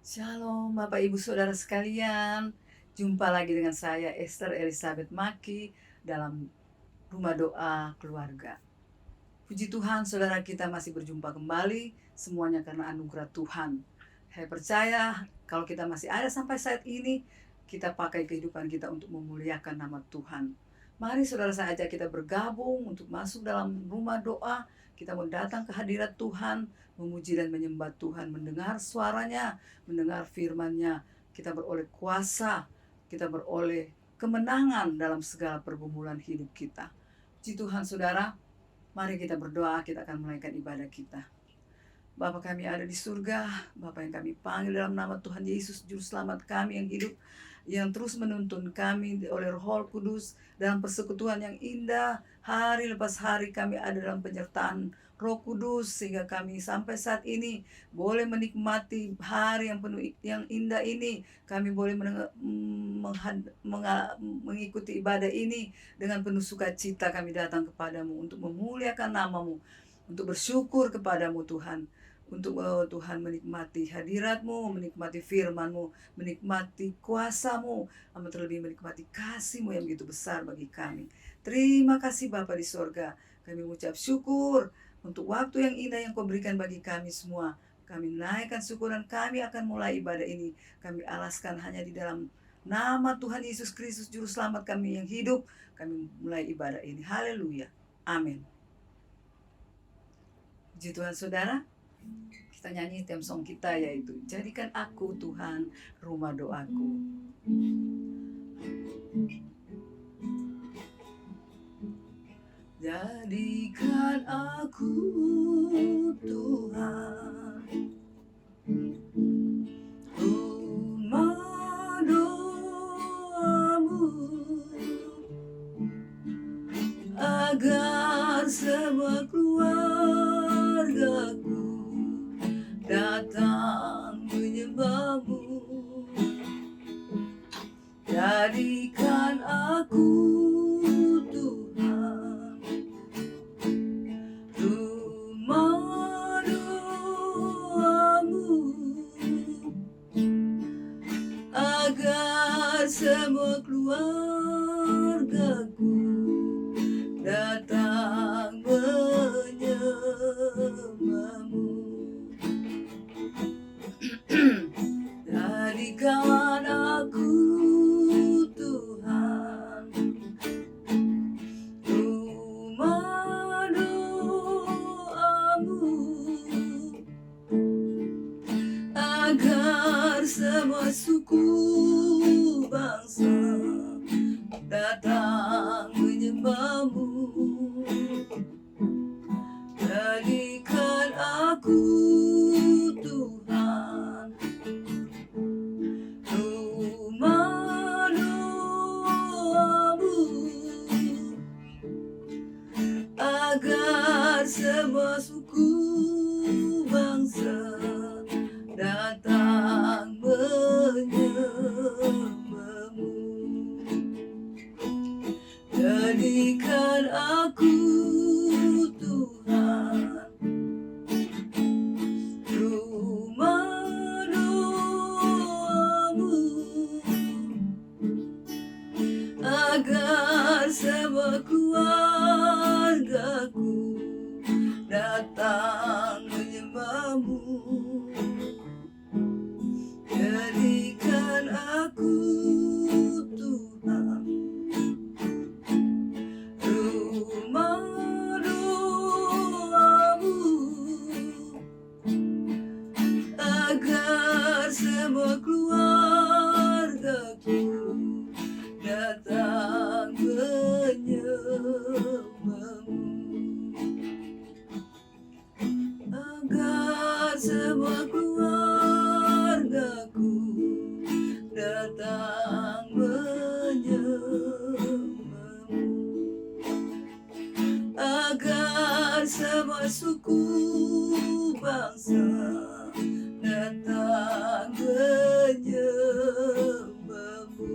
Shalom Bapak Ibu Saudara sekalian. Jumpa lagi dengan saya Esther Elizabeth Maki dalam Rumah Doa Keluarga. Puji Tuhan saudara, kita masih berjumpa kembali, semuanya karena anugerah Tuhan. Saya percaya kalau kita masih ada sampai saat ini, kita pakai kehidupan kita untuk memuliakan nama Tuhan. Mari saudara, saya ajak kita bergabung untuk masuk dalam rumah doa. Kita mau datang ke hadirat Tuhan, memuji dan menyembah Tuhan, mendengar suaranya, mendengar firman-Nya. Kita beroleh kuasa, kita beroleh kemenangan dalam segala pergumulan hidup kita. Puji Tuhan saudara, mari kita berdoa, kita akan menaikkan ibadah kita. Bapa kami ada di surga, Bapa yang kami panggil dalam nama Tuhan Yesus, Juru Selamat kami yang hidup, yang terus menuntun kami oleh Roh Kudus dalam persekutuan yang indah. Hari lepas hari kami ada dalam penyertaan Roh Kudus, sehingga kami sampai saat ini boleh menikmati hari yang penuh yang indah ini. Kami boleh mengikuti ibadah ini dengan penuh sukacita. Kami datang kepadamu untuk memuliakan namamu, untuk bersyukur kepadamu Tuhan, untuk Tuhan menikmati hadirat-Mu, menikmati firman-Mu, menikmati kuasa-Mu, amat terlebih menikmati kasih-Mu yang begitu besar bagi kami. Terima kasih Bapa di sorga. Kami mengucap syukur untuk waktu yang indah yang Kau berikan bagi kami semua. Kami naikkan syukuran kami akan mulai ibadah ini. Kami alaskan hanya di dalam nama Tuhan Yesus Kristus, Juru Selamat kami yang hidup. Kami mulai ibadah ini. Haleluya. Amin. Puji Tuhan saudara. Kita nyanyi theme song kita, yaitu Jadikan Aku Tuhan Rumah Doaku. Jadikan aku Tuhan rumah doamu, agar semua keluargaku datang menyembahmu. Jadikan aku Tuhan rumah doamu, agar semua keluargaku datang menyembahmu. Jadikan aku Tuhan rumah doamu, agar semua suku bangsa datang menyembahmu. Jadikan aku Tuhan rumah doamu, agar semua suku bangsa datang menyembahmu. Jadikan aku Tuhan rumah doamu, agar semua keluargaku datang menyembahmu. Jadikan aku Tuhan rumah doamu, agar semua keluargaku datang menyembahmu. Agar semua keluargaku datang menyembahmu, agar semua suku bangsa datang menyembahmu.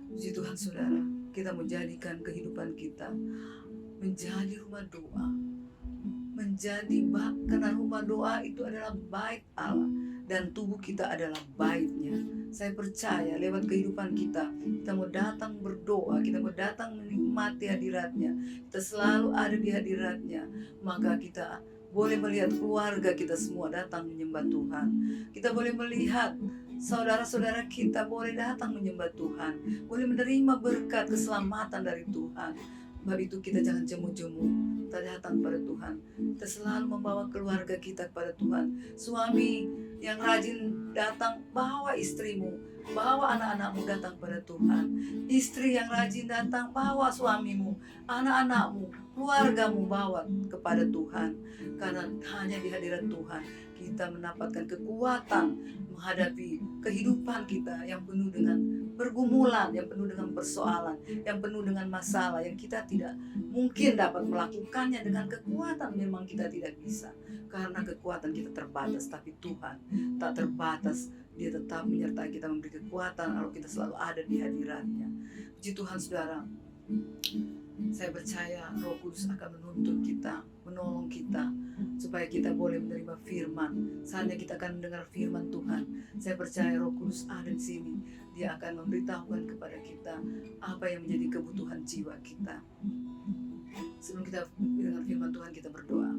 Puji Tuhan saudara, kita menjadikan kehidupan kita menjadi rumah doa, menjadi karena rumah doa itu adalah bait Allah dan tubuh kita adalah baitnya. Saya percaya lewat kehidupan kita mau datang berdoa, kita mau datang menikmati hadiratnya, kita selalu ada di hadiratnya, maka kita boleh melihat keluarga kita semua datang menyembah Tuhan. Kita boleh melihat saudara-saudara kita boleh datang menyembah Tuhan, boleh menerima berkat keselamatan dari Tuhan. Sebab itu kita jangan jemu-jemu, kita datang pada Tuhan. Kita selalu membawa keluarga kita kepada Tuhan. Suami yang rajin datang, bawa istrimu, bawa anak-anakmu datang pada Tuhan. Istri yang rajin datang, bawa suamimu, anak-anakmu, keluargamu bawa kepada Tuhan. Karena hanya di hadirat Tuhan kita mendapatkan kekuatan menghadapi kehidupan kita yang penuh dengan pergumulan, yang penuh dengan persoalan, yang penuh dengan masalah, yang kita tidak mungkin dapat melakukannya dengan kekuatan. Memang kita tidak bisa, karena kekuatan kita terbatas, tapi Tuhan tak terbatas. Dia tetap menyertai kita, memberi kekuatan kalau kita selalu ada di hadiratnya. Puji Tuhan saudara, saya percaya Roh Kudus akan menuntun kita, menolong kita, supaya kita boleh menerima firman. Saatnya kita akan mendengar firman Tuhan. Saya percaya Roh Kudus ada di sini. Dia akan memberitahukan kepada kita apa yang menjadi kebutuhan jiwa kita. Sebelum kita mendengar firman Tuhan, kita berdoa.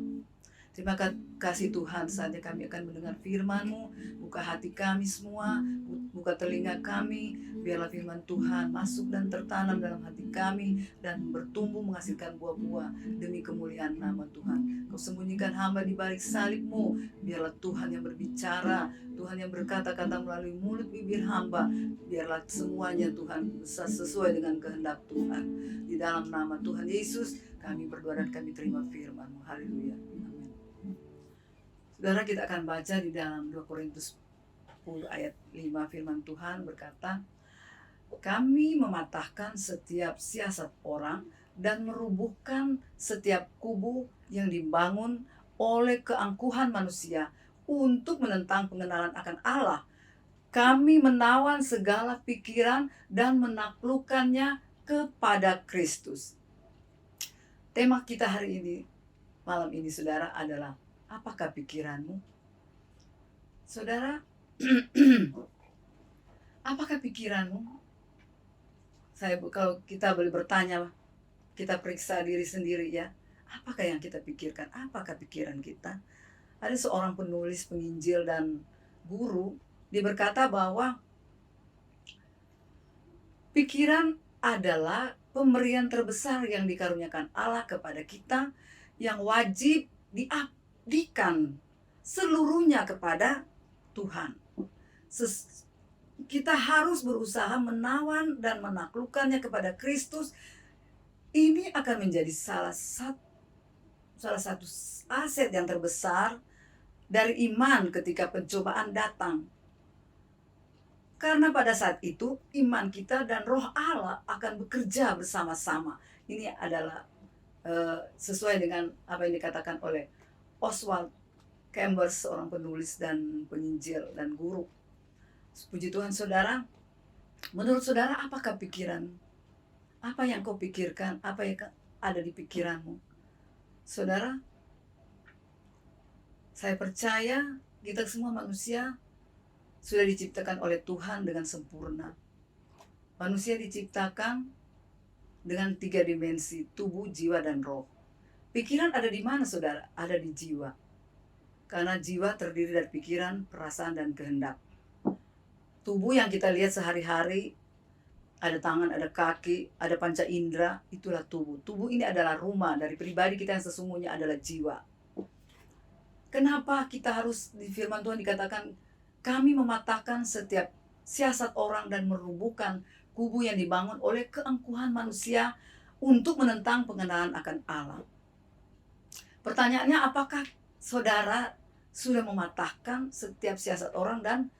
Terima kasih Tuhan, saatnya kami akan mendengar firman-Mu. Buka hati kami semua, buka telinga kami, biarlah firman Tuhan masuk dan tertanam dalam hati kami dan bertumbuh menghasilkan buah-buah demi kemuliaan nama Tuhan. Kau sembunyikan hamba di balik salib-Mu, biarlah Tuhan yang berbicara, Tuhan yang berkata-kata melalui mulut bibir hamba. Biarlah semuanya Tuhan bisa sesuai dengan kehendak Tuhan. Di dalam nama Tuhan Yesus kami berdoa dan kami terima firman-Mu. Haleluya. Saudara, kita akan baca di dalam 2 Korintus 10 ayat 5, firman Tuhan berkata, kami mematahkan setiap siasat orang dan merubuhkan setiap kubu yang dibangun oleh keangkuhan manusia untuk menentang pengenalan akan Allah. Kami menawan segala pikiran dan menaklukkannya kepada Kristus. Tema kita hari ini, malam ini saudara, adalah apakah pikiranmu? Saudara, apakah pikiranmu? Kalau kita boleh bertanya, kita periksa diri sendiri ya. Apakah yang kita pikirkan? Apakah pikiran kita? Ada seorang penulis, penginjil dan guru, dia berkata bahwa pikiran adalah pemberian terbesar yang dikaruniakan Allah kepada kita, yang wajib diabdikan seluruhnya kepada Tuhan. Kita harus berusaha menawan dan menaklukkannya kepada Kristus. Ini akan menjadi salah satu aset yang terbesar dari iman ketika pencobaan datang. Karena pada saat itu iman kita dan Roh Allah akan bekerja bersama-sama. Ini adalah sesuai dengan apa yang dikatakan oleh Oswald Chambers, seorang penulis dan penginjil dan guru. Puji Tuhan saudara. Menurut saudara, apakah pikiran? Apa yang kau pikirkan? Apa yang ada di pikiranmu? Saudara, saya percaya kita semua manusia sudah diciptakan oleh Tuhan dengan sempurna. Manusia diciptakan dengan 3 dimensi, tubuh, jiwa, dan roh. Pikiran ada di mana saudara? Ada di jiwa. Karena jiwa terdiri dari pikiran, perasaan, dan kehendak. Tubuh yang kita lihat sehari-hari, ada tangan, ada kaki, ada panca indera, itulah tubuh. Tubuh ini adalah rumah dari pribadi kita yang sesungguhnya adalah jiwa. Kenapa kita harus, di firman Tuhan dikatakan, kami mematahkan setiap siasat orang dan merubuhkan kubu yang dibangun oleh keangkuhan manusia untuk menentang pengenalan akan Allah. Pertanyaannya, apakah saudara sudah mematahkan setiap siasat orang dan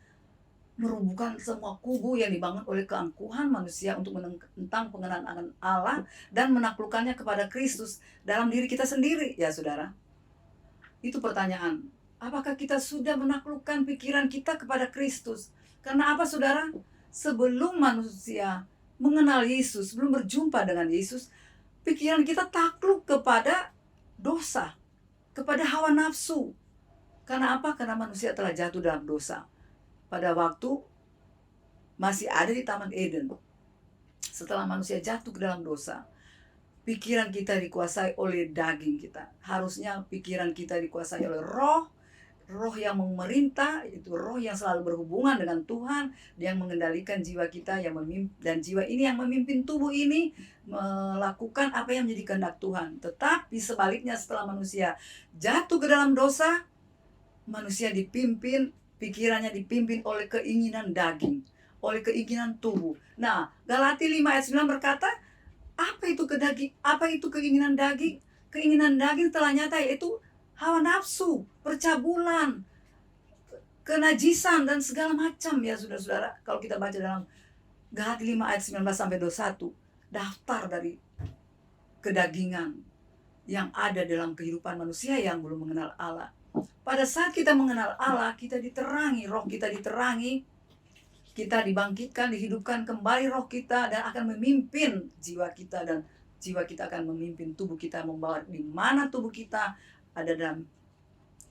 merubuhkan semua kubu yang dibangun oleh keangkuhan manusia untuk menentang pengenalan akan Allah dan menaklukkannya kepada Kristus dalam diri kita sendiri? Ya saudara, itu pertanyaan. Apakah kita sudah menaklukkan pikiran kita kepada Kristus? Karena apa saudara? Sebelum manusia mengenal Yesus, sebelum berjumpa dengan Yesus, pikiran kita takluk kepada dosa. kepada hawa nafsu. Karena apa? Karena manusia telah jatuh dalam dosa. Pada waktu masih ada di Taman Eden, setelah manusia jatuh ke dalam dosa, pikiran kita dikuasai oleh daging kita. Harusnya pikiran kita dikuasai oleh roh yang memerintah, itu roh yang selalu berhubungan dengan Tuhan, yang mengendalikan jiwa kita, dan jiwa ini yang memimpin tubuh ini melakukan apa yang menjadi kehendak Tuhan. Tetapi sebaliknya, setelah manusia jatuh ke dalam dosa, manusia pikirannya dipimpin oleh keinginan daging, oleh keinginan tubuh. Nah, Galatia 5 ayat 9 berkata, apa itu keinginan daging? Keinginan daging telah nyata, yaitu hawa nafsu, percabulan, kenajisan, dan segala macam ya saudara-saudara. Kalau kita baca dalam Galatia 5 ayat 19 sampai 21, daftar dari kedagingan yang ada dalam kehidupan manusia yang belum mengenal Allah. Pada saat kita mengenal Allah, kita diterangi, roh kita diterangi, kita dibangkitkan, dihidupkan kembali roh kita, dan akan memimpin jiwa kita, dan jiwa kita akan memimpin tubuh kita, membawa di mana tubuh kita ada dalam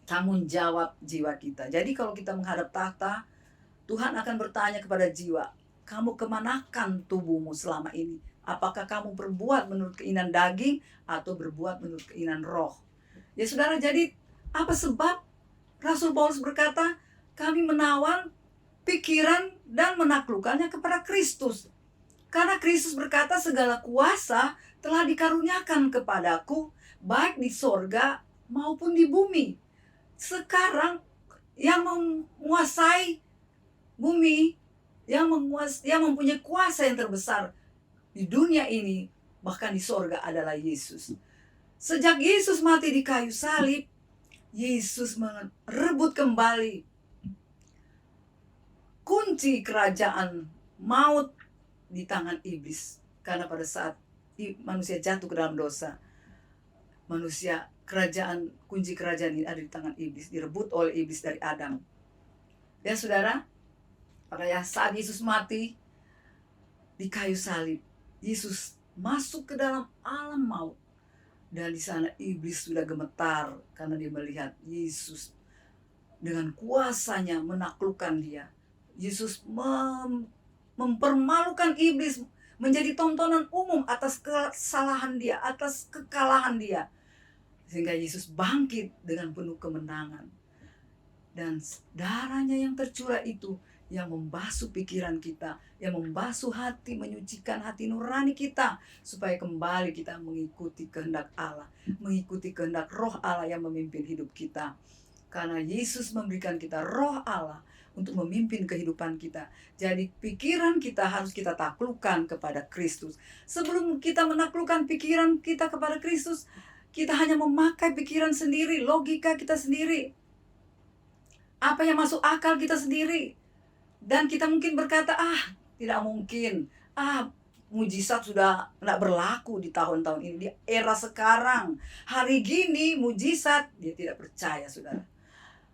tanggung jawab jiwa kita. Jadi kalau kita menghadap tahta, Tuhan akan bertanya kepada jiwa, kamu kemanakan tubuhmu selama ini? Apakah kamu berbuat menurut keinginan daging atau berbuat menurut keinginan roh? Ya saudara, jadi apa sebab Rasul Paulus berkata, kami menawan pikiran dan menaklukkannya kepada Kristus. Karena Kristus berkata, segala kuasa telah dikaruniakan kepadaku, baik di sorga maupun di bumi. Sekarang yang menguasai bumi, yang mempunyai kuasa yang terbesar di dunia ini, bahkan di sorga, adalah Yesus. Sejak Yesus mati di kayu salib, Yesus merebut kembali kunci kerajaan maut di tangan iblis. Karena pada saat manusia jatuh ke dalam dosa, kunci kerajaan ini ada di tangan iblis, direbut oleh iblis dari Adam. Ya saudara, pada saat Yesus mati di kayu salib, Yesus masuk ke dalam alam maut, dan di sana iblis sudah gemetar karena dia melihat Yesus dengan kuasanya menaklukkan dia. Yesus mempermalukan iblis, menjadi tontonan umum atas kesalahan dia, atas kekalahan dia. Sehingga Yesus bangkit dengan penuh kemenangan. Dan darahnya yang tercurah itu yang membasuh pikiran kita, yang membasuh hati, menyucikan hati nurani kita, supaya kembali kita mengikuti kehendak Allah, mengikuti kehendak roh Allah yang memimpin hidup kita. Karena Yesus memberikan kita roh Allah untuk memimpin kehidupan kita. Jadi pikiran kita harus kita taklukkan kepada Kristus. Sebelum kita menaklukkan pikiran kita kepada Kristus, kita hanya memakai pikiran sendiri, logika kita sendiri, apa yang masuk akal kita sendiri. Dan kita mungkin berkata, tidak mungkin, mujizat sudah tidak berlaku di tahun-tahun ini, di era sekarang, hari gini mujizat. Dia tidak percaya, saudara.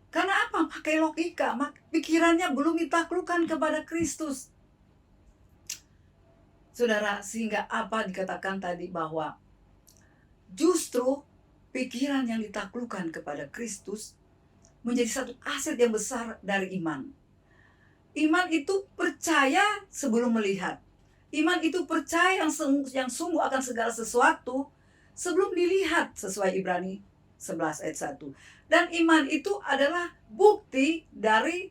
Karena apa? Pakai logika, pikirannya belum ditaklukkan kepada Kristus. Saudara, sehingga apa dikatakan tadi, bahwa justru pikiran yang ditaklukkan kepada Kristus menjadi satu aset yang besar dari iman. Iman itu percaya sebelum melihat. Iman itu percaya yang sungguh akan segala sesuatu sebelum dilihat, sesuai Ibrani 11 ayat 1. Dan iman itu adalah bukti dari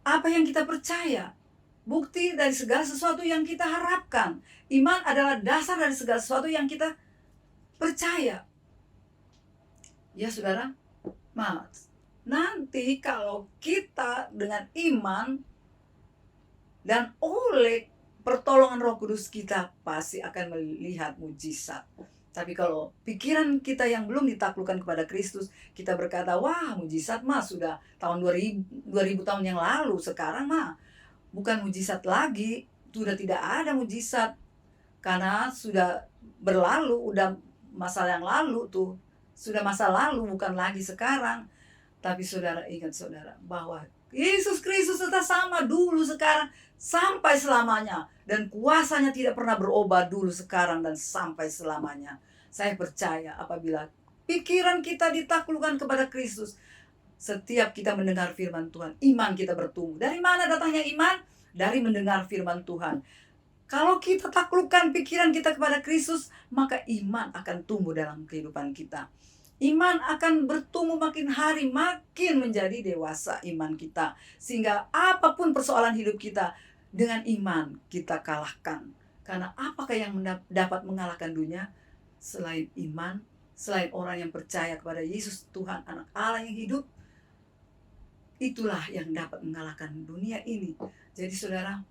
apa yang kita percaya. Bukti dari segala sesuatu yang kita harapkan. Iman adalah dasar dari segala sesuatu yang kita percaya. Ya saudara, nanti kalau kita dengan iman dan oleh pertolongan Roh Kudus, kita pasti akan melihat mujizat. Tapi kalau pikiran kita yang belum ditaklukkan kepada Kristus, kita berkata, wah mujizat sudah tahun 2000 tahun yang lalu. Sekarang bukan mujizat lagi, sudah tidak ada mujizat. Karena sudah berlalu, udah masa yang lalu tuh. Sudah masa lalu, bukan lagi sekarang. Tapi saudara, ingat saudara, bahwa Yesus Kristus tetap sama dulu, sekarang, sampai selamanya. Dan kuasanya tidak pernah berubah dulu, sekarang, dan sampai selamanya. Saya percaya apabila pikiran kita ditaklukkan kepada Kristus, setiap kita mendengar firman Tuhan, iman kita bertumbuh. Dari mana datangnya iman? Dari mendengar firman Tuhan. Kalau kita taklukkan pikiran kita kepada Kristus, maka iman akan tumbuh dalam kehidupan kita. Iman akan bertumbuh makin hari, makin menjadi dewasa iman kita. Sehingga apapun persoalan hidup kita, dengan iman kita kalahkan. Karena apakah yang dapat mengalahkan dunia? Selain iman, selain orang yang percaya kepada Yesus Tuhan, Anak Allah yang hidup, itulah yang dapat mengalahkan dunia ini. Jadi saudara,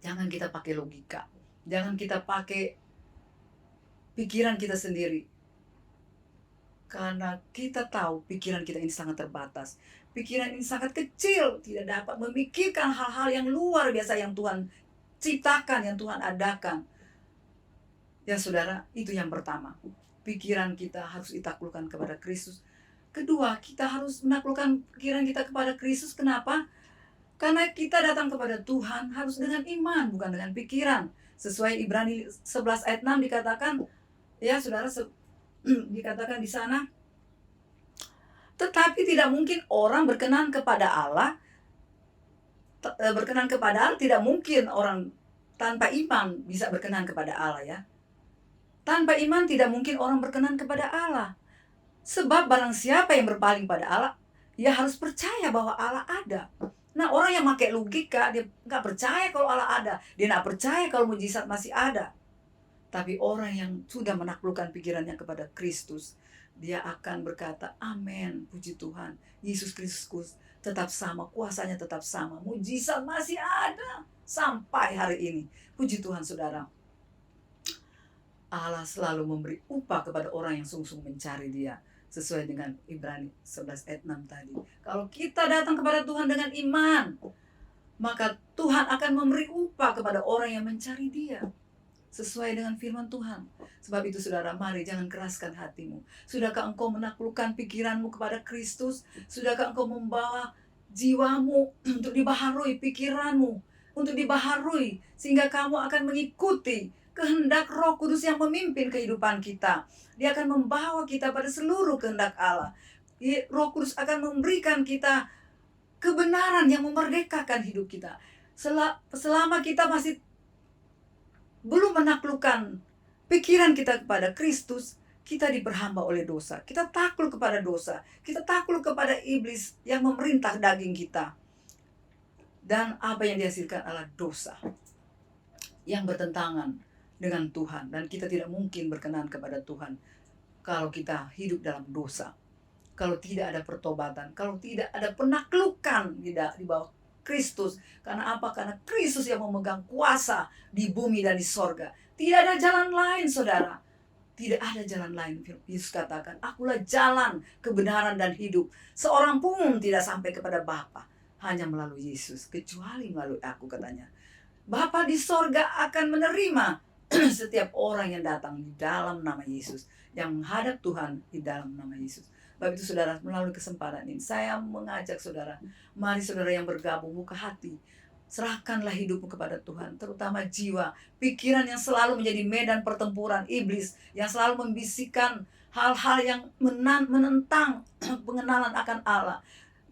jangan kita pakai logika. Jangan kita pakai pikiran kita sendiri. Karena kita tahu pikiran kita ini sangat terbatas. Pikiran ini sangat kecil, tidak dapat memikirkan hal-hal yang luar biasa yang Tuhan ciptakan, yang Tuhan adakan. Ya saudara, itu yang pertama. Pikiran kita harus ditaklukkan kepada Kristus. Kedua, kita harus menaklukkan pikiran kita kepada Kristus. Kenapa? Karena kita datang kepada Tuhan harus dengan iman, bukan dengan pikiran. Sesuai Ibrani 11 ayat 6 dikatakan, ya saudara, dikatakan di sana, tetapi tidak mungkin orang berkenan kepada Allah. Berkenan kepada Allah, tidak mungkin orang tanpa iman bisa berkenan kepada Allah, ya. Tanpa iman tidak mungkin orang berkenan kepada Allah. Sebab barang siapa yang berpaling pada Allah, ya harus percaya bahwa Allah ada. Nah, orang yang pakai logika, dia nggak percaya kalau Allah ada. Dia nggak percaya kalau mujizat masih ada. Tapi orang yang sudah menaklukkan pikirannya kepada Kristus, dia akan berkata, amin, puji Tuhan, Yesus Kristus tetap sama, kuasanya tetap sama, mujizat masih ada sampai hari ini. Puji Tuhan saudara. Allah selalu memberi upah kepada orang yang sungguh-sungguh mencari Dia, sesuai dengan Ibrani 11 ayat 6 tadi. Kalau kita datang kepada Tuhan dengan iman, maka Tuhan akan memberi upah kepada orang yang mencari Dia, sesuai dengan firman Tuhan. Sebab itu saudara, mari jangan keraskan hatimu. Sudahkah engkau menaklukkan pikiranmu kepada Kristus? Sudahkah engkau membawa jiwamu untuk dibaharui, pikiranmu untuk dibaharui, sehingga kamu akan mengikuti kehendak Roh Kudus yang memimpin kehidupan kita. Dia akan membawa kita pada seluruh kehendak Allah. Roh Kudus akan memberikan kita kebenaran yang memerdekakan hidup kita. Selama kita masih belum menaklukkan pikiran kita kepada Kristus, kita diperhamba oleh dosa. Kita takluk kepada dosa. Kita takluk kepada iblis yang memerintah daging kita. Dan apa yang dihasilkan adalah dosa yang bertentangan dengan Tuhan. Dan kita tidak mungkin berkenan kepada Tuhan kalau kita hidup dalam dosa. Kalau tidak ada pertobatan, kalau tidak ada penaklukan di bawah Kristus. Karena apa? Karena Kristus yang memegang kuasa di bumi dan di sorga. Tidak ada jalan lain saudara. Tidak ada jalan lain. Yesus katakan, akulah jalan, kebenaran dan hidup. Seorang pun tidak sampai kepada Bapa hanya melalui Yesus, kecuali melalui aku, katanya. Bapa di sorga akan menerima setiap orang yang datang di dalam nama Yesus, yang menghadap Tuhan di dalam nama Yesus. Sebab itu saudara, melalui kesempatan ini saya mengajak saudara, mari saudara yang bergabung, buka hati, serahkanlah hidupmu kepada Tuhan, terutama jiwa, pikiran yang selalu menjadi medan pertempuran iblis, yang selalu membisikkan hal-hal yang menentang pengenalan akan Allah.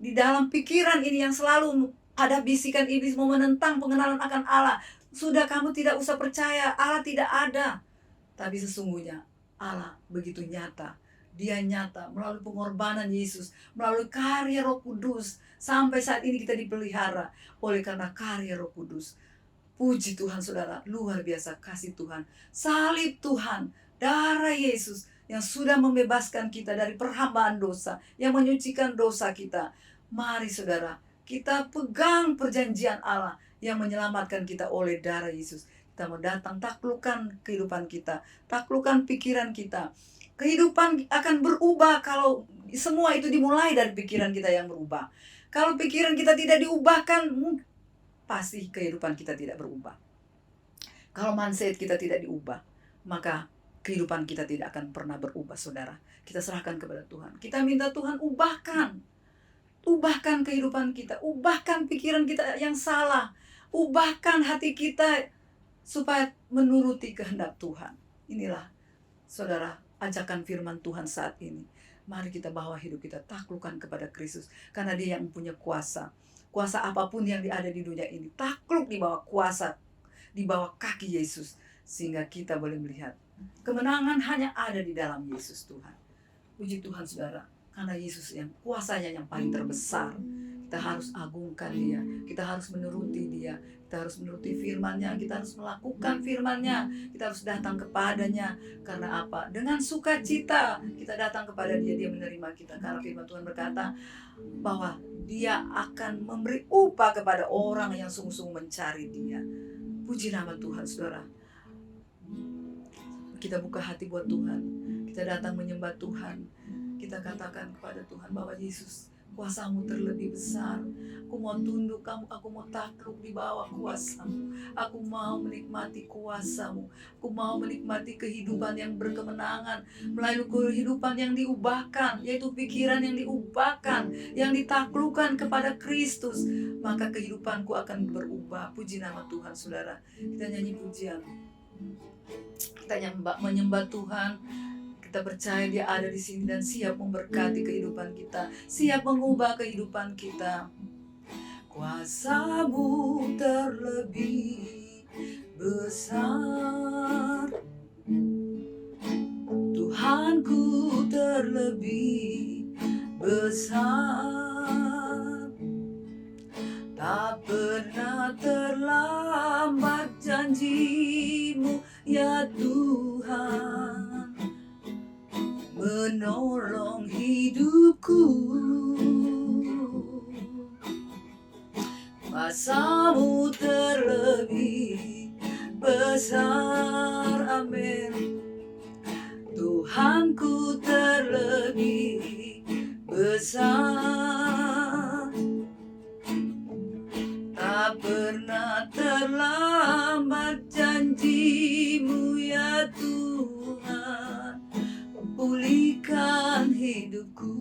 Di dalam pikiran ini yang selalu ada bisikan iblis mau menentang pengenalan akan Allah. Sudah, kamu tidak usah percaya, Allah tidak ada. Tapi sesungguhnya Allah begitu nyata. Dia nyata melalui pengorbanan Yesus, melalui karya Roh Kudus. Sampai saat ini kita dipelihara oleh karena karya Roh Kudus. Puji Tuhan saudara, luar biasa kasih Tuhan. Salib Tuhan, darah Yesus yang sudah membebaskan kita dari perhambaan dosa, yang menyucikan dosa kita. Mari saudara, kita pegang perjanjian Allah yang menyelamatkan kita oleh darah Yesus. Kita mau datang, taklukkan kehidupan kita, taklukkan pikiran kita. Kehidupan akan berubah kalau semua itu dimulai dari pikiran kita yang berubah. Kalau pikiran kita tidak diubahkan, pasti kehidupan kita tidak berubah. Kalau mindset kita tidak diubah, maka kehidupan kita tidak akan pernah berubah saudara. Kita serahkan kepada Tuhan. Kita minta Tuhan ubahkan kehidupan kita, ubahkan pikiran kita yang salah, ubahkan hati kita supaya menuruti kehendak Tuhan. Inilah saudara, ajakan firman Tuhan saat ini. Mari kita bawa hidup kita taklukkan kepada Kristus, karena Dia yang punya kuasa. Kuasa apapun yang ada di dunia ini, takluk di bawah kuasa, di bawah kaki Yesus, sehingga kita boleh melihat kemenangan hanya ada di dalam Yesus Tuhan. Puji Tuhan saudara, karena Yesus yang kuasanya yang paling terbesar. Kita harus agungkan Dia, kita harus menuruti Dia, kita harus menuruti firman-Nya, kita harus melakukan firman-Nya, kita harus datang kepadanya. Karena apa? Dengan sukacita kita datang kepada Dia, Dia menerima kita. Karena firman Tuhan berkata bahwa Dia akan memberi upah kepada orang yang sungguh-sungguh mencari Dia. Puji nama Tuhan saudara. Kita buka hati buat Tuhan, kita datang menyembah Tuhan, kita katakan kepada Tuhan bahwa Yesus, kuasa-Mu terlebih besar. Aku mau tunduk kamu, aku mau takluk di bawah kuasa-Mu. Aku mau menikmati kuasa-Mu. Aku mau menikmati kehidupan yang berkemenangan, melalui kehidupan yang diubahkan, yaitu pikiran yang diubahkan, yang ditaklukkan kepada Kristus. Maka kehidupanku akan berubah. Puji nama Tuhan saudara. Kita nyanyi pujian, kita menyembah Tuhan. Kita percaya Dia ada di sini dan siap memberkati kehidupan kita, siap mengubah kehidupan kita. Kuasa-Mu terlebih besar, Tuhanku terlebih besar. Tak pernah terlambat janji-Mu ya Tuhan, menolong hidupku. Kuasa-Mu terlebih besar, amin. Tuhanku terlebih besar. Tak pernah terlambat janji-Mu ya Tuhan, pulihkan hidupku.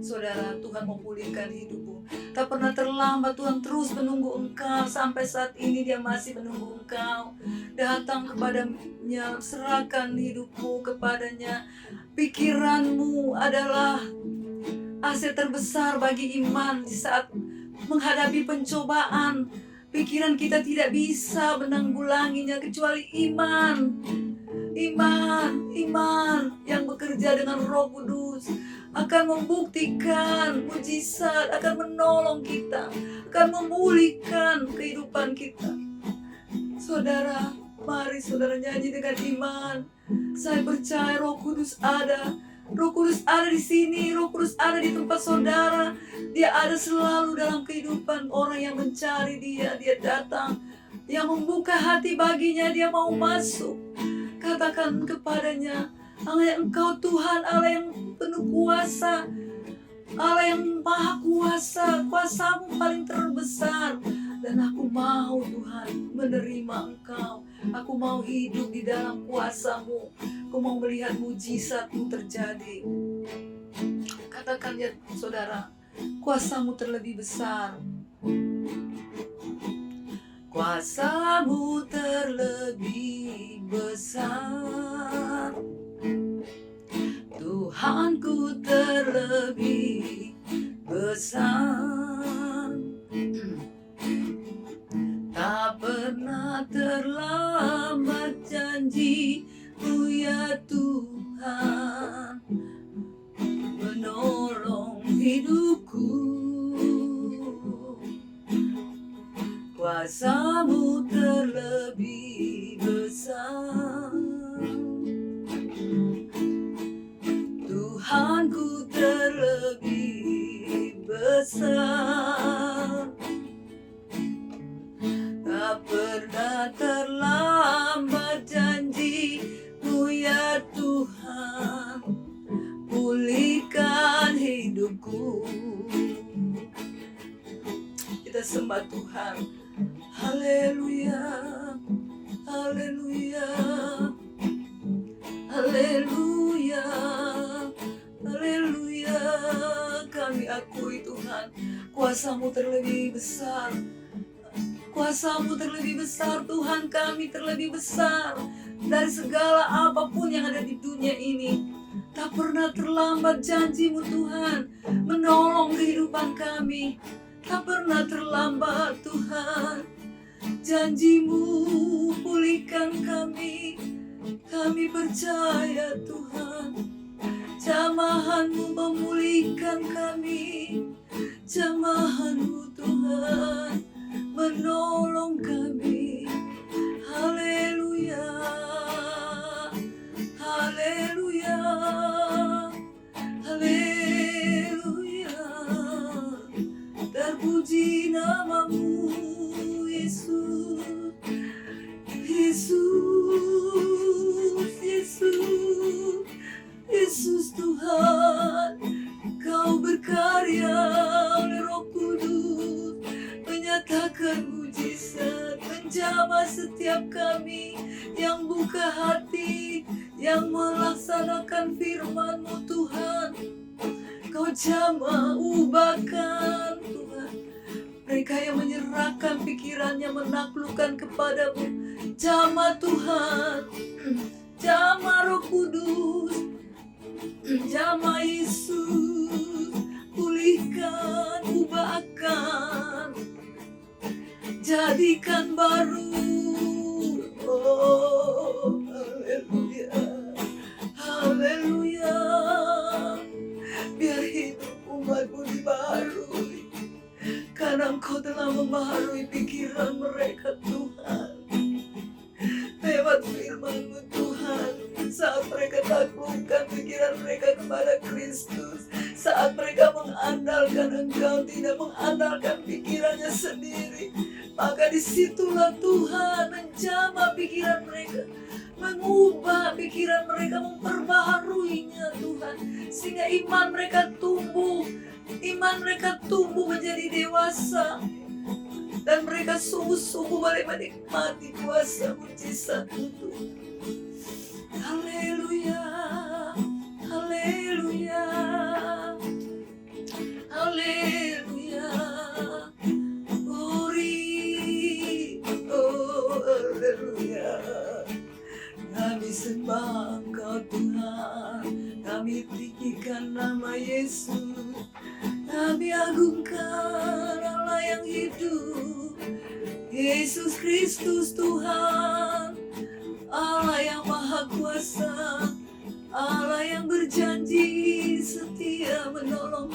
Saudara, Tuhan mau pulihkan hidupmu. Tak pernah terlambat, Tuhan terus menunggu engkau. Sampai saat ini Dia masih menunggu engkau. Datang kepadanya, serahkan hidupmu kepadanya. Pikiranmu adalah aset terbesar bagi iman di saat menghadapi pencobaan. Pikiran kita tidak bisa menanggulanginya kecuali iman. Iman yang bekerja dengan Roh Kudus akan membuktikan mujizat, akan menolong kita, akan memulihkan kehidupan kita. Saudara, mari saudara nyanyi dengan iman. Saya percaya Roh Kudus ada. Roh Kudus ada di sini, Roh Kudus ada di tempat saudara. Dia ada selalu dalam kehidupan orang yang mencari Dia. Dia datang, Dia membuka hati baginya, Dia mau masuk. Katakan kepadanya, Allah yang Engkau Tuhan, Allah yang penuh kuasa, Allah yang maha kuasa, kuasa-Mu paling terbesar. Dan aku mau Tuhan menerima Engkau. Aku mau hidup di dalam kuasa-Mu. Aku mau melihat mujizat-Mu terjadi. Katakan ya saudara, kuasa-Mu terlebih besar. Kuasa-Mu terlebih besar, Tuhanku terlebih besar. Tak pernah terlambat janji-Mu ya Tuhan, menolong hidupku. Kuasa-Mu terlebih besar, Tuhanku terlebih besar. Tak pernah terlambat janji-Mu ya Tuhan, pulihkan hidupku. Kita sembah Tuhan. Haleluya, haleluya, haleluya, haleluya. Kami akui Tuhan, kuasa-Mu terlebih besar. Kuasa-Mu terlebih besar, Tuhan kami terlebih besar. dari segala apapun yang ada di dunia ini. Tak pernah terlambat janji-Mu Tuhan menolong kehidupan kami. Tak pernah terlambat Tuhan, janji-Mu pulihkan kami. Kami percaya Tuhan, jamahan-Mu memulihkan kami. Jamahan-Mu Tuhan menolong kami. Haleluya, haleluya, haleluya. Terpuji nama-Mu Yesus, Yesus, Yesus, Yesus Tuhan. Kau berkarya oleh Roh Kudus, menyatakan mujizat, menjamah setiap kami yang buka hati, yang melaksanakan firman-Mu Tuhan. Kau jamah, ubahkan Tuhan mereka yang menyerahkan pikirannya, menaklukkan kepadamu. Jamah Tuhan, jamah Roh Kudus, jamah Yesus, pulihkan, ubahkan, jadikan baru. Oh, haleluya, haleluya. Biar hidup umat-Mu dibaharui, karena Engkau telah membaharui pikiran mereka Tuhan. Lewat firman-Mu Tuhan, saat mereka taklukkan pikiran mereka kepada Kristus, saat mereka mengandalkan Engkau, tidak mengandalkan pikirannya sendiri, maka disitulah Tuhan menjamah pikiran mereka, mengubah pikiran mereka, memperbaharuinya Tuhan, sehingga iman mereka tumbuh menjadi dewasa, dan mereka sungguh-sungguh boleh menikmati kuasa mujizat itu. Haleluya, haleluya, haleluya. Glory, oh haleluya. Kami sembah Engkau Tuhan, kami tinggikan nama Yesus, kami agungkan Allah yang hidup, Yesus Kristus Tuhan, Allah yang Maha Kuasa, Allah yang berjanji setia menolong,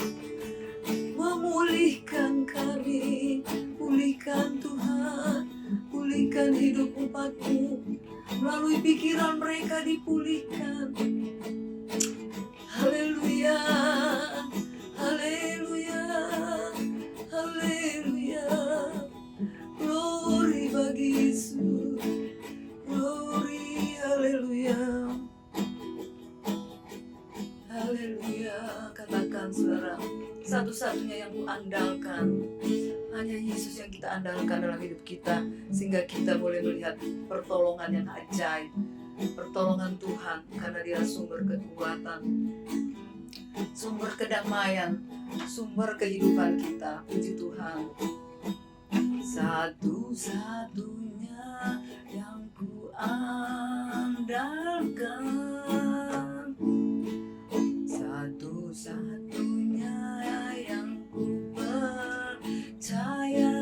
memulihkan kami. Pulihkan Tuhan, pulihkan hidup umat-Mu, melalui pikiran mereka dipulihkan. Haleluya, haleluya, haleluya. Glory bagi Yesus, glory, haleluya, haleluya. Katakan saudara, satu-satunya yang kuandalkan, hanya Yesus yang kita andalkan dalam hidup kita, sehingga kita boleh melihat pertolongan yang ajaib, pertolongan Tuhan, karena Dia sumber kekuatan, sumber kedamaian, sumber kehidupan kita. Puji Tuhan. Satu-satunya yang ku andalkan, satu-satunya yang ku percaya,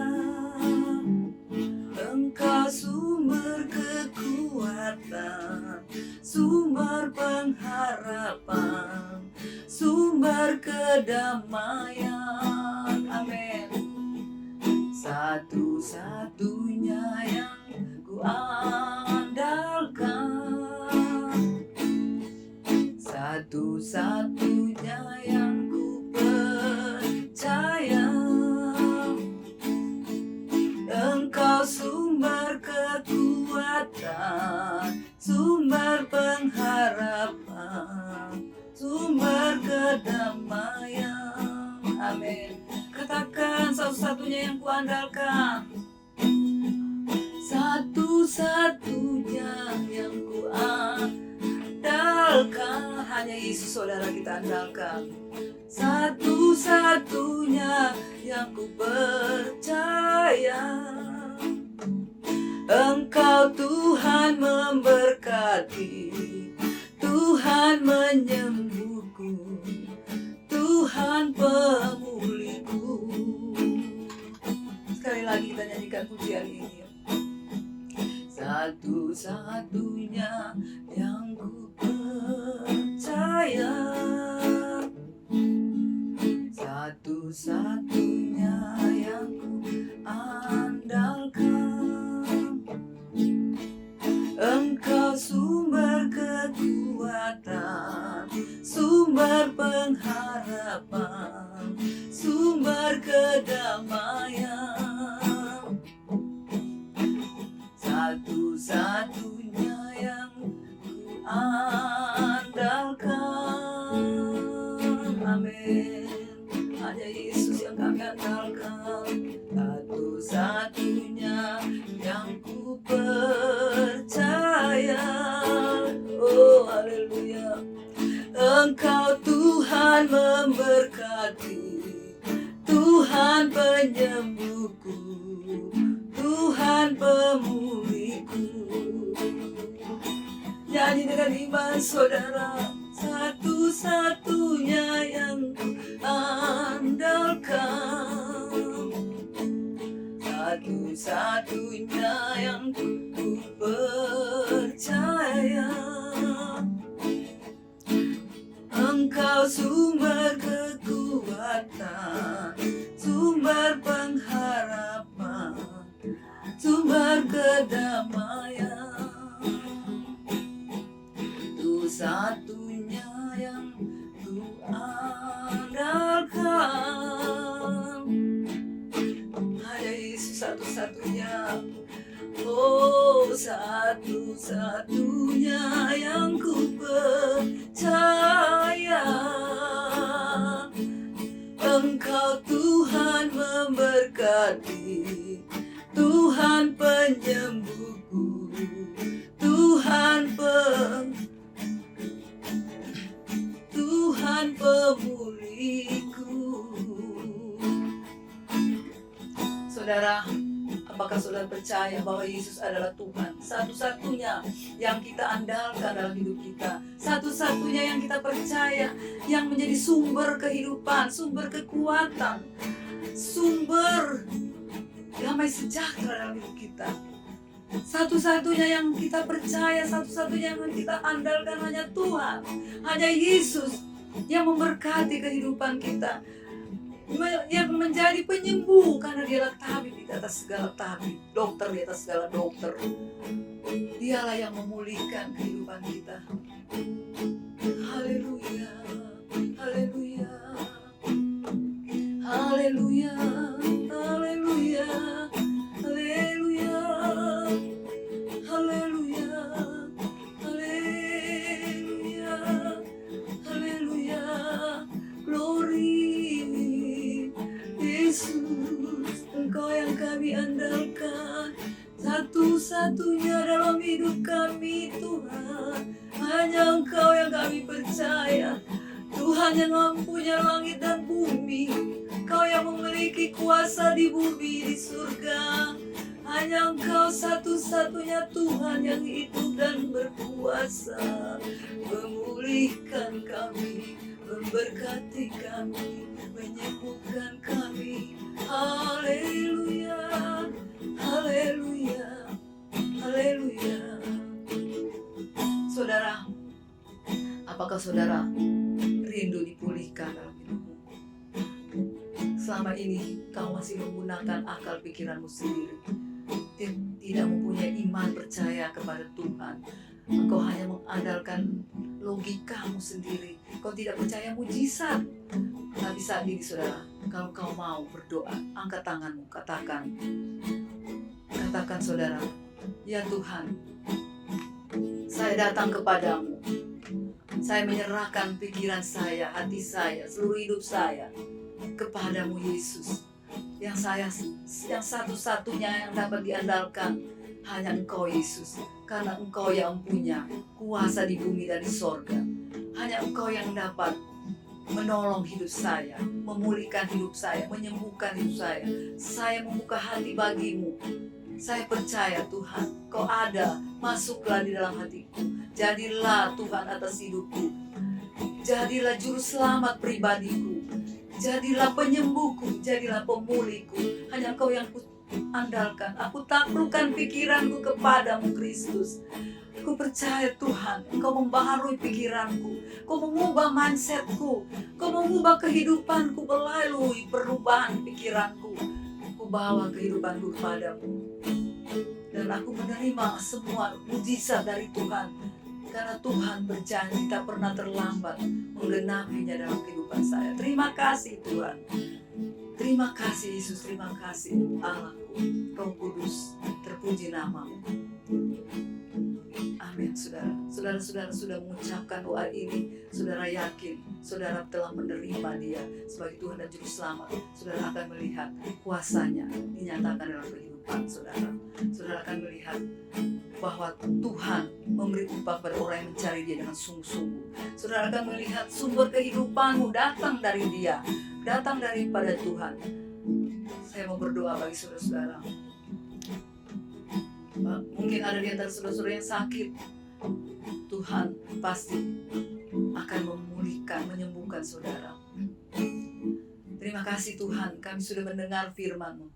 Engkau sumber kekuatan, sumber pengharapan, sumber kedamaian. Amin. Satu-satunya yang ku andalkan, satu-satunya yang ku percaya, Engkau sumber kekuatan, sumber pengharapan, sumber kedamaian. Amin. Katakan, satu-satunya yang kuandalkan, satu-satunya yang kuandalkan. Hanya Yesus saudara kita andalkan. Satu-satunya yang ku percaya, Engkau Tuhan memberkati, Tuhan menyembuhku, Tuhan pemulihku. Sekali lagi kita nyanyikan pujian ini. Satu-satunya yang ku percaya, satu-satunya yang ku andalkan. Engkau sumber kekuatan, sumber pengharapan, sumber kedamaian. Satu-satunya yang ku andalkan. Amin. Hanya Yesus yang kami andalkan. Satu-satunya yang ku percaya. Oh haleluya. Engkau Tuhan memberkati, Tuhan penyembuhku, Tuhan pemulihku. Nyanyi dengan iman saudara. Satu-satunya yang ku andalkan, satu-satunya yang ku percaya. Engkau sumber kekuatan, sumber pengharapan, sumber kedamaian. Itu satunya yang ku andalkan. Hanya Yesus satu-satunya. Oh satu-satunya yang ku percaya. Engkau Tuhan memberkati, Tuhan penyembuhku, Tuhan pemulihku. Saudara, apakah saudara percaya bahwa Yesus adalah Tuhan satu-satunya yang kita andalkan dalam hidup kita, satu-satunya yang kita percaya, yang menjadi sumber kehidupan, sumber kekuatan, sumber damai sejahtera dalam hidup kita? Satu-satunya yang kita percaya, satu-satunya yang kita andalkan hanya Tuhan, hanya Yesus yang memberkati kehidupan kita, yang menjadi penyembuh, karena dialah tabib di atas segala tabib, dokter di atas segala dokter. Dialah yang memulihkan kehidupan kita. Haleluya, haleluya, haleluya, haleluya, haleluya, haleluya, haleluya, haleluya, glory. Yesus, Engkau yang kami andalkan, satu-satunya dalam hidup kami Tuhan. Hanya Engkau yang kami percaya, Tuhan yang mempunyai langit dan bumi, Engkau yang memiliki kuasa di bumi, di surga. Hanya Engkau satu-satunya Tuhan yang hidup dan berkuasa, memulihkan kami, memberkati kami, menyembuhkan kami. Haleluya, haleluya, haleluya. Saudara, apakah saudara rindu dipulihkan dalam hidupmu? Selama ini kau masih menggunakan akal pikiranmu sendiri, tidak mempunyai iman percaya kepada Tuhan. Engkau hanya mengandalkan logikamu sendiri. Kau tidak percaya mujizat. Tapi saat ini saudara, kalau kau mau berdoa, angkat tanganmu, katakan saudara, ya Tuhan, saya datang kepadamu. Saya menyerahkan pikiran saya, hati saya, seluruh hidup saya kepadamu Yesus. Yang satu-satunya yang dapat diandalkan hanya Engkau Yesus. Karena Engkau yang punya kuasa di bumi dan di sorga. Hanya Engkau yang dapat menolong hidup saya, memulihkan hidup saya, menyembuhkan hidup saya. Saya membuka hati bagimu. Saya percaya Tuhan, Kau ada, masuklah di dalam hatiku. Jadilah Tuhan atas hidupku. Jadilah juru selamat pribadiku. Jadilah penyembuhku, jadilah pemulihku. Hanya Kau yang ku andalkan. Aku taklukkan pikiranku kepadamu Kristus. Aku percaya Tuhan, Engkau membaharui pikiranku, Kau mengubah mindsetku, Kau mengubah kehidupanku melalui perubahan pikiranku. Aku bawa kehidupanku kepadamu, dan aku menerima semua mujizat dari Tuhan, karena Tuhan berjanji tak pernah terlambat menggenapinya dalam kehidupan saya. Terima kasih Tuhan. Terima kasih Yesus, terima kasih Allahku, Roh Kudus, terpuji namamu. Amin. Saudara sudah mengucapkan doa ini, saudara yakin, saudara telah menerima Dia sebagai Tuhan dan Juru Selamat. Saudara akan melihat kuasanya dinyatakan dalam kehidupan saudara. Saudara akan melihat bahwa Tuhan memberi upah kepada orang yang mencari Dia dengan sungguh-sungguh. Saudara akan melihat sumber kehidupanmu datang dari Dia, datang daripada Tuhan. Saya mau berdoa bagi saudara-saudara. Mungkin ada di antara saudara-saudara yang sakit. Tuhan pasti akan memulihkan, menyembuhkan saudara. Terima kasih Tuhan, kami sudah mendengar firman-Mu.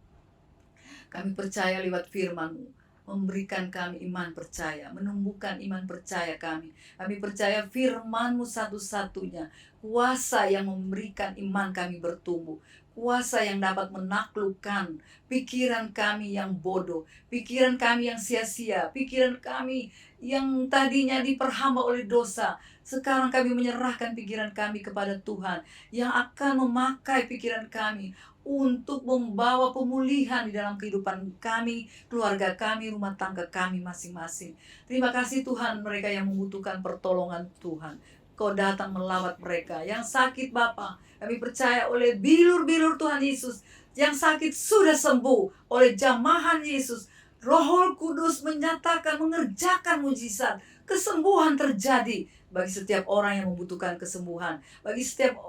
Kami percaya lewat firman-Mu, memberikan kami iman percaya, menumbuhkan iman percaya kami. Kami percaya firman-Mu satu-satunya kuasa yang memberikan iman kami bertumbuh. Kuasa yang dapat menaklukkan pikiran kami yang bodoh, pikiran kami yang sia-sia, pikiran kami yang tadinya diperhamba oleh dosa. Sekarang kami menyerahkan pikiran kami kepada Tuhan yang akan memakai pikiran kami untuk membawa pemulihan di dalam kehidupan kami, keluarga kami, rumah tangga kami masing-masing. Terima kasih Tuhan, mereka yang membutuhkan pertolongan Tuhan, Kau datang melawat mereka. Yang sakit Bapa, kami percaya oleh bilur-bilur Tuhan Yesus, yang sakit sudah sembuh oleh jamahan Yesus. Roh Kudus menyatakan, mengerjakan mujizat. Kesembuhan terjadi bagi setiap orang yang membutuhkan kesembuhan, bagi setiap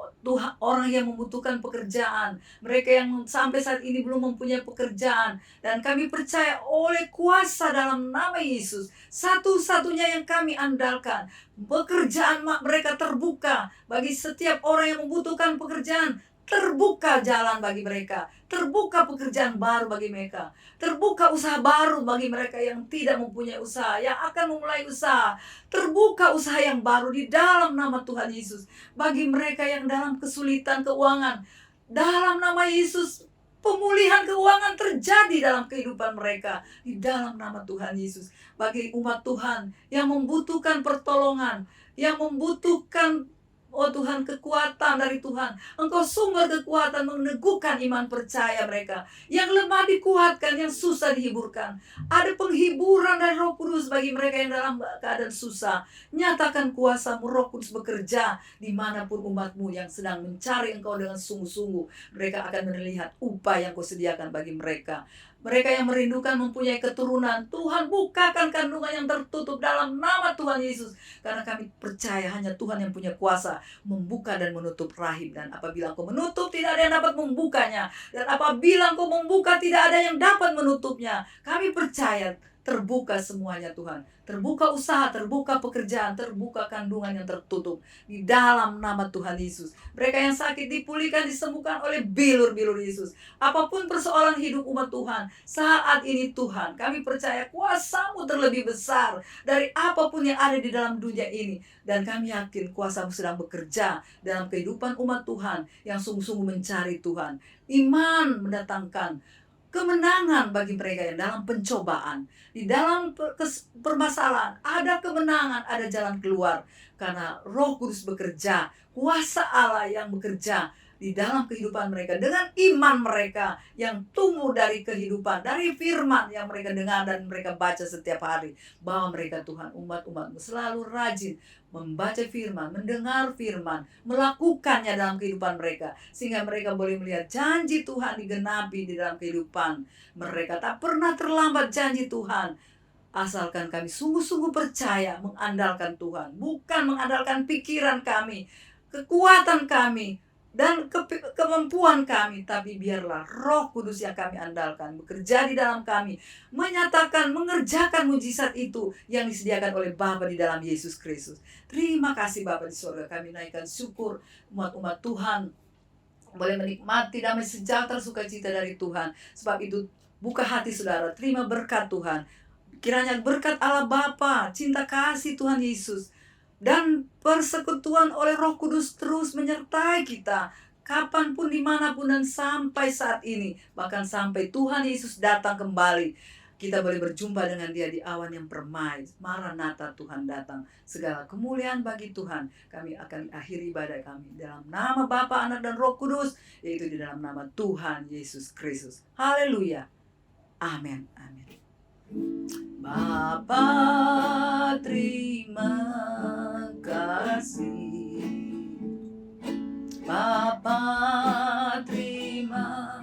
orang yang membutuhkan pekerjaan, mereka yang sampai saat ini belum mempunyai pekerjaan. Dan kami percaya oleh kuasa dalam nama Yesus, satu-satunya yang kami andalkan, pekerjaan mereka terbuka bagi setiap orang yang membutuhkan pekerjaan. Terbuka jalan bagi mereka, terbuka pekerjaan baru bagi mereka, terbuka usaha baru bagi mereka yang tidak mempunyai usaha, yang akan memulai usaha. Terbuka usaha yang baru di dalam nama Tuhan Yesus. Bagi mereka yang dalam kesulitan keuangan, dalam nama Yesus, pemulihan keuangan terjadi dalam kehidupan mereka di dalam nama Tuhan Yesus. Bagi umat Tuhan yang membutuhkan pertolongan, yang membutuhkan Tuhan, kekuatan dari Tuhan. Engkau sumber kekuatan, meneguhkan iman percaya mereka. Yang lemah dikuatkan, yang susah dihiburkan. Ada penghiburan dari Roh Kudus bagi mereka yang dalam keadaan susah. Nyatakan kuasa-Mu Roh Kudus bekerja dimanapun umat-Mu yang sedang mencari Engkau dengan sungguh-sungguh. Mereka akan melihat upah yang Kau sediakan bagi mereka. Mereka yang merindukan mempunyai keturunan, Tuhan bukakan kandungan yang tertutup dalam nama Tuhan Yesus. Karena kami percaya hanya Tuhan yang punya kuasa membuka dan menutup rahim. Dan apabila Engkau menutup, tidak ada yang dapat membukanya. Dan apabila Engkau membuka, tidak ada yang dapat menutupnya. Kami percaya terbuka semuanya Tuhan. Terbuka usaha, terbuka pekerjaan, terbuka kandungan yang tertutup di dalam nama Tuhan Yesus. Mereka yang sakit dipulihkan, disembuhkan oleh bilur-bilur Yesus. Apapun persoalan hidup umat Tuhan saat ini Tuhan, kami percaya kuasa-Mu terlebih besar dari apapun yang ada di dalam dunia ini. Dan kami yakin kuasa-Mu sedang bekerja dalam kehidupan umat Tuhan yang sungguh-sungguh mencari Tuhan. Iman mendatangkan kemenangan bagi mereka yang dalam pencobaan. Di dalam permasalahan ada kemenangan, ada jalan keluar. Karena Roh Kudus bekerja, kuasa Allah yang bekerja di dalam kehidupan mereka. Dengan iman mereka yang tumbuh dari kehidupan, dari firman yang mereka dengar dan mereka baca setiap hari. Bahwa mereka Tuhan, umat-umat-Mu selalu rajin membaca firman, mendengar firman, melakukannya dalam kehidupan mereka. Sehingga mereka boleh melihat janji Tuhan digenapi di dalam kehidupan mereka. Tak pernah terlambat janji Tuhan. Asalkan kami sungguh-sungguh percaya, mengandalkan Tuhan. Bukan mengandalkan pikiran kami, kekuatan kami, dan kemampuan kami, tapi biarlah Roh Kudus yang kami andalkan bekerja di dalam kami, menyatakan, mengerjakan mujizat itu yang disediakan oleh Bapa di dalam Yesus Kristus. Terima kasih Bapa di surga, kami naikkan syukur umat-umat Tuhan boleh menikmati damai sejahtera sukacita dari Tuhan. Sebab itu buka hati saudara, terima berkat Tuhan. Kiranya berkat Allah Bapa, cinta kasih Tuhan Yesus, dan persekutuan oleh Roh Kudus terus menyertai kita kapanpun, dimanapun, dan sampai saat ini, bahkan sampai Tuhan Yesus datang kembali, kita boleh berjumpa dengan Dia di awan yang permai. Maranatha, Tuhan datang. Segala kemuliaan bagi Tuhan. Kami akan akhiri ibadah kami dalam nama Bapa, Anak, dan Roh Kudus, yaitu di dalam nama Tuhan Yesus Kristus. Haleluya. Amin. Amin. Bapa, terima kasih. Bapa, terima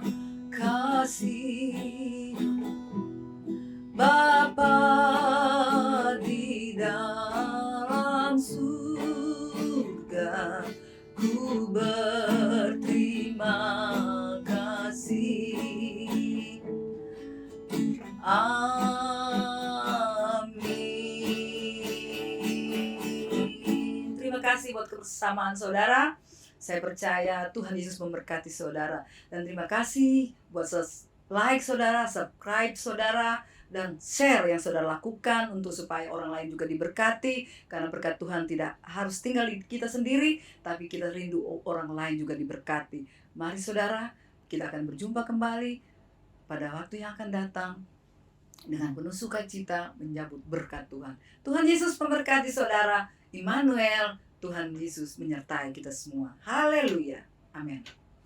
kasih. Bapa di dalam surga, ku berterima kasih. Amin. Terima kasih buat kebersamaan saudara. Saya percaya Tuhan Yesus memberkati saudara. Dan terima kasih buat like saudara, subscribe saudara, dan share yang saudara lakukan untuk supaya orang lain juga diberkati. Karena berkat Tuhan tidak harus tinggal di kita sendiri, tapi kita rindu orang lain juga diberkati. Mari saudara, kita akan berjumpa kembali pada waktu yang akan datang dengan penuh sukacita menyambut berkat Tuhan. Tuhan Yesus memberkati saudara. Immanuel, Tuhan Yesus menyertai kita semua. Haleluya. Amin.